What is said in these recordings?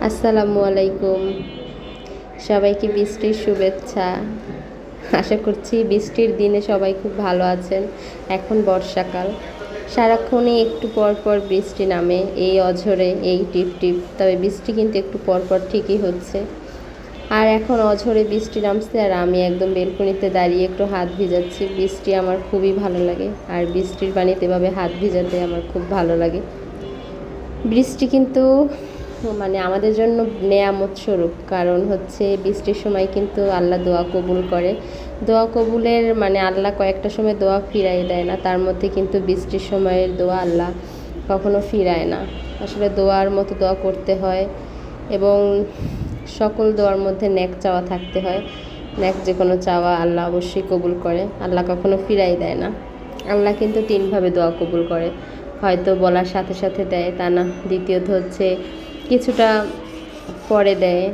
আসসালামু আলাইকুম। সবাইকে বৃষ্টির শুভেচ্ছা। আশা করছি বৃষ্টির দিনে সবাই খুব ভালো আছেন। এখন বর্ষাকাল, সারাক্ষণই একটু পর পর বৃষ্টি নামে, এই অঝোরে, এই টিপ টিপ। তবে বৃষ্টি কিন্তু একটু পর পর ঠিকই হচ্ছে। আর এখন অঝোরে বৃষ্টি নামছে আর আমি একদম বেলকনিতে দাঁড়িয়ে একটু হাত ভিজাচ্ছি। বৃষ্টি আমার খুবই ভালো লাগে, আর বৃষ্টির পানিতে এভাবে হাত ভিজাতে আমার খুব ভালো লাগে। বৃষ্টি কিন্তু আমাদের জন্য নেয়ামত স্বরূপ, কারণ হচ্ছে বৃষ্টির সময় কিন্তু আল্লাহ দোয়া কবুল করে। দোয়া কবুলের আল্লাহ কয়েকটা সময় দোয়া ফিরাই দেয় না, তার মধ্যে কিন্তু বৃষ্টির সময়ের দোয়া আল্লাহ কখনো ফিরায় না। আসলে দোয়ার মতো দোয়া করতে হয়, এবং সকল দোয়ার মধ্যে নেক চাওয়া থাকতে হয়। নেক যে কোনো চাওয়া আল্লাহ অবশ্যই কবুল করে, আল্লাহ কখনো ফিরাই দেয় না। আল্লাহ কিন্তু তিনভাবে দোয়া কবুল করে, হয়তো বলার সাথে সাথে দেয় তা না, দ্বিতীয়ত হচ্ছে কিছুটা পরে দেয়,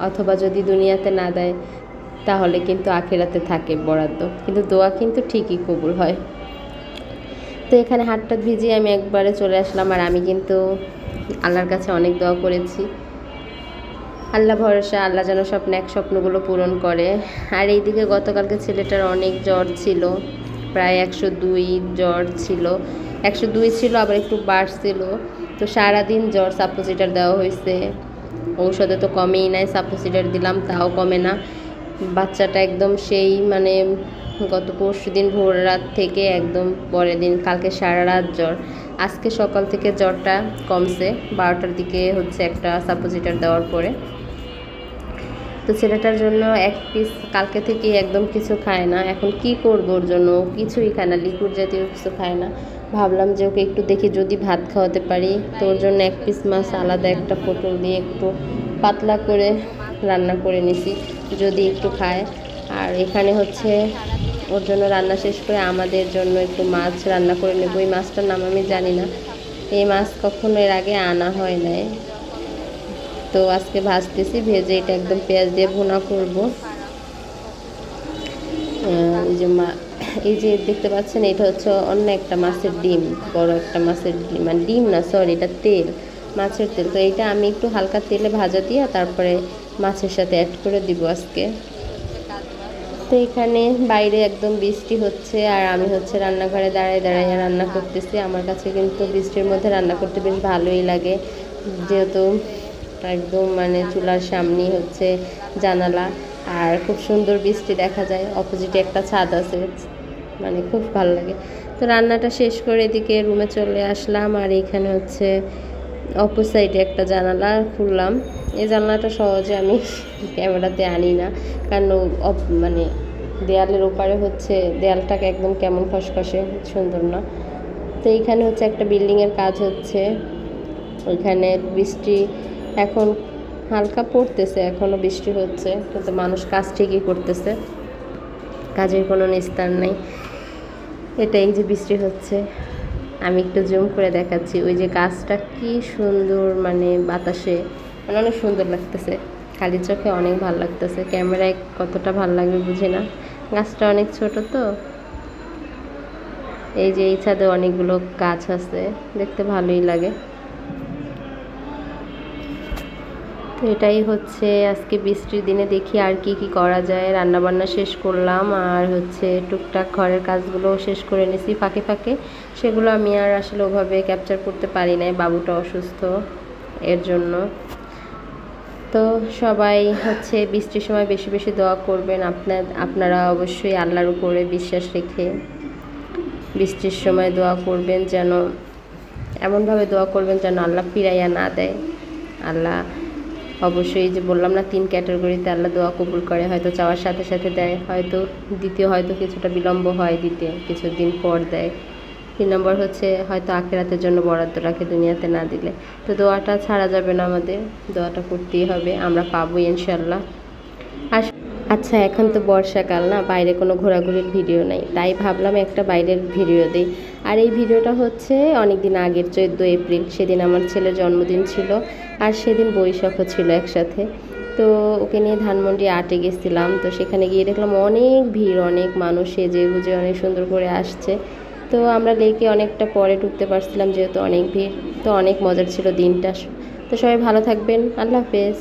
অথবা যদি দুনিয়াতে না দেয় তাহলে কিন্তু আখিরাতে থাকে বরাদ্দ, কিন্তু দোয়া কিন্তু ঠিকই কবুল হয়। তো এখানে হাতটা ভিজিয়ে আমি একবারে চলে আসলাম, আর আমি কিন্তু আল্লাহর কাছে অনেক দোয়া করেছি। আল্লাহ ভরসা, আল্লাহ যেন স্বপ্নগুলো পূরণ করে। আর এইদিকে গতকালকে ছেলেটার অনেক জ্বর ছিল, প্রায় 102 জ্বর ছিল, 102 ছিল, আবার একটু বাড়ছিল। তো সারাদিন জ্বর, সাপোজিটার দেওয়া হয়েছে, ঔষধে তো কমেই নাই, সাপোজিটার দিলাম তাও কমে না। বাচ্চাটা একদম সেই গত পরশু দিন ভোর রাত থেকে একদম পরের দিন কালকে সারা রাত জ্বর। আজকে সকাল থেকে জ্বরটা কমছে, 12টার দিকে হচ্ছে একটা সাপোজিটার দেওয়ার পরে। তো ছেলেটার জন্য এক পিস কালকে থেকে একদম কিছু খায় না। এখন কি করবো ওর জন্য, কিছুই খায় না, লিকুইড জাতীয় কিছু খায় না। ভাবলাম যে ওকে একটু দেখি যদি ভাত খাওয়াতে পারি, তো ওর জন্য এক পিস মাছ আলাদা একটা পটল দিয়ে একটু পাতলা করে রান্না করে নিছি, যদি একটু খায়। আর এখানে হচ্ছে ওর জন্য রান্না শেষ করে আমাদের জন্য একটু মাছ রান্না করে নেব। এই মাছটার নাম আমি জানি না, এই মাছ কখনো এর আগে আনা হয় নাই। তো আজকে ভাজতেছি, ভেজে এটা একদম পেঁয়াজ দিয়ে ভুনা করব। এই যে দেখতে পাচ্ছেন, এটা হচ্ছে অন্য একটা মাছের ডিম, বড় একটা মাছের ডিম, ডিম না সরি, এটা তেল, মাছের তেল। তো এইটা আমি একটু হালকা তেলে ভাজা দিয়ে তারপরে মাছের সাথে অ্যাড করে দিব আজকে। তো এখানে বাইরে একদম বৃষ্টি হচ্ছে, আর আমি হচ্ছে রান্নাঘরে দাঁড়ায় দাঁড়ায় রান্না করতেছি। আমার কাছে কিন্তু বৃষ্টির মধ্যে রান্না করতে বেশ ভালোই লাগে, যেহেতু একদম চুলার সামনেই হচ্ছে জানালা, আর খুব সুন্দর বৃষ্টি দেখা যায়, অপোজিটে একটা ছাদ আছে, খুব ভালো লাগে। তো রান্নাটা শেষ করে এদিকে রুমে চলে আসলাম, আর এখানে হচ্ছে অপর সাইডে একটা জানালা খুললাম। এই জানালাটা সহজে আমি ক্যামেরাতে আনি না, কারণ দেয়ালের ওপারে হচ্ছে দেয়ালটাকে একদম কেমন খসখসে, সুন্দর না। তো এইখানে হচ্ছে একটা বিল্ডিংয়ের কাজ হচ্ছে, ওইখানে বৃষ্টি এখন হালকা পড়তেছে, এখনও বৃষ্টি হচ্ছে, কিন্তু মানুষ কাজ ঠিকই করতেছে, কাজের কোনো নিস্তার নেই। এটাই যে বৃষ্টি হচ্ছে, আমি একটু জুম করে দেখাচ্ছি, ওই যে গাছটা কি সুন্দর, বাতাসে অনেক সুন্দর লাগতেছে, খালি চোখে অনেক ভালো লাগতেছে, ক্যামেরায় কতটা ভালো লাগবে বুঝি না। গাছটা অনেক ছোট, তো এই যে এই ছাদে অনেকগুলো গাছ আছে, দেখতে ভালোই লাগে। তো এটাই হচ্ছে আজকে বৃষ্টির দিনে, দেখি আর কি কি করা যায়। রান্নাবান্না শেষ করলাম, আর হচ্ছে টুকটাক ঘরের কাজগুলো শেষ করে নিছি ফাঁকে ফাঁকে, সেগুলো আমি আর আসলে ওভাবে ক্যাপচার করতে পারি নাই, বাবুটা অসুস্থ এর জন্য। তো সবাই হচ্ছে বৃষ্টির সময় বেশি বেশি দোয়া করবেন, আপনারা অবশ্যই আল্লাহর উপরে বিশ্বাস রেখে বৃষ্টির সময় দোয়া করবেন, যেন এমনভাবে দোয়া করবেন যেন আল্লাহ ফিরাইয়া না দেয়। আল্লাহ অবশ্যই, যে বললাম না, 3 ক্যাটাগরিতে আল্লাহ দোয়া কবুল করে, হয়তো চাওয়ার সাথে সাথে দেয়, হয়তো হয়তো কিছুটা বিলম্ব হয় দিতে, কিছুদিন পর দেয়। 3 নম্বর হচ্ছে হয়তো আখিরাতের জন্য বরাদ্দ রাখে, দুনিয়াতে না দিলে। তো দোয়াটা ছাড়া যাবে না, আমাদের দোয়াটা করতেই হবে, আমরা পাবোই ইনশাল্লাহ। আর আচ্ছা, এখন তো বর্ষাকাল না, বাইরে কোনো ঘোরাঘুরির ভিডিও নাই, তাই ভাবলাম একটা বাইরের ভিডিও দিই। আর এই ভিডিওটা হচ্ছে অনেক দিন আগের, 14 এপ্রিল, সেদিন আমার ছেলের জন্মদিন ছিল, আর সেদিন বৈশাখও ছিল একসাথে। তো ওকে নিয়ে ধানমন্ডি আটে গেছিলাম, তো সেখানে গিয়ে দেখলাম অনেক ভিড়, অনেক মানুষ সেজে গুজে অনেক সুন্দর করে আসছে। তো আমরা লেকে অনেকটা পরে ঢুকতে পারছিলাম, যেহেতু অনেক ভিড়। তো অনেক মজার ছিল দিনটা, তো সবাই ভালো থাকবেন। আল্লাহ হাফেজ।